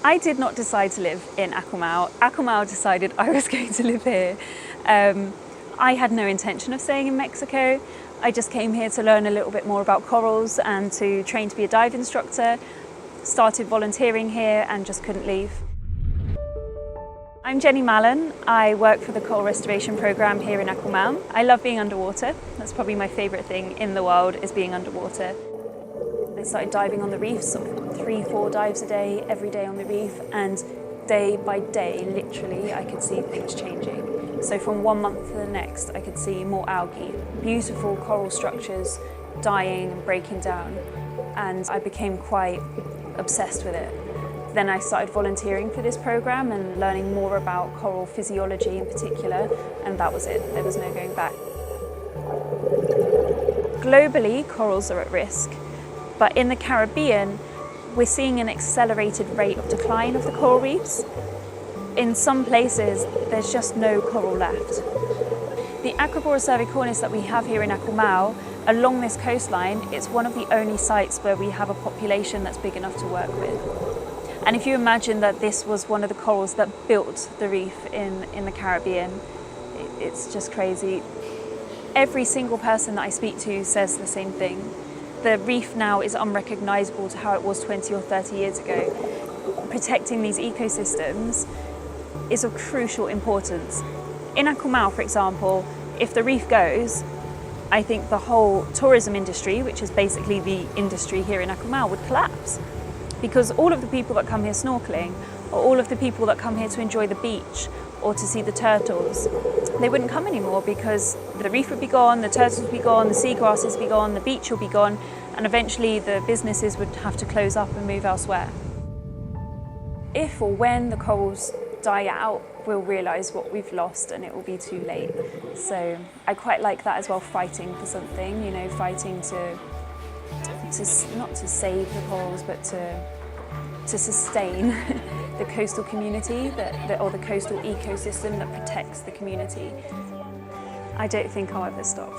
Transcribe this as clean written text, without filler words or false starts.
I did not decide to live in Akumal. Akumal decided I was going to live here. I had no intention of staying in Mexico. I just came here to learn a little bit more about corals and to train to be a dive instructor. Started volunteering here and just couldn't leave. I'm Jenny Mallon. I work for the coral restoration program here in Akumal. I love being underwater. That's probably my favourite thing in the world, is being underwater. I started diving on the reefs, sort of 3-4 dives a day, every day on the reef, and day by day, literally, I could see things changing. So from one month to the next, I could see more algae, beautiful coral structures dying and breaking down, and I became quite obsessed with it. Then I started volunteering for this program and learning more about coral physiology in particular, and that was it. There was no going back. Globally, corals are at risk. But in the Caribbean, we're seeing an accelerated rate of decline of the coral reefs. In some places, there's just no coral left. The Aquaphora cervicornis that we have here in Akumal, along this coastline, it's one of the only sites where we have a population that's big enough to work with. And if you imagine that this was one of the corals that built the reef in the Caribbean, it's just crazy. Every single person that I speak to says the same thing. The reef now is unrecognisable to how it was 20 or 30 years ago. Protecting these ecosystems is of crucial importance. In Akumal, for example, if the reef goes, I think the whole tourism industry, which is basically the industry here in Akumal, would collapse. Because all of the people that come here snorkeling, or all of the people that come here to enjoy the beach or to see the turtles, they wouldn't come anymore because the reef would be gone, the turtles would be gone, the seagrasses would be gone, the beach will be gone, and eventually the businesses would have to close up and move elsewhere. If or when the corals die out, we'll realise what we've lost and it will be too late. So I quite like that as well, fighting for something, you know, fighting to not to save the corals, but to sustain the coastal community or the coastal ecosystem that protects the community. I don't think I'll ever stop.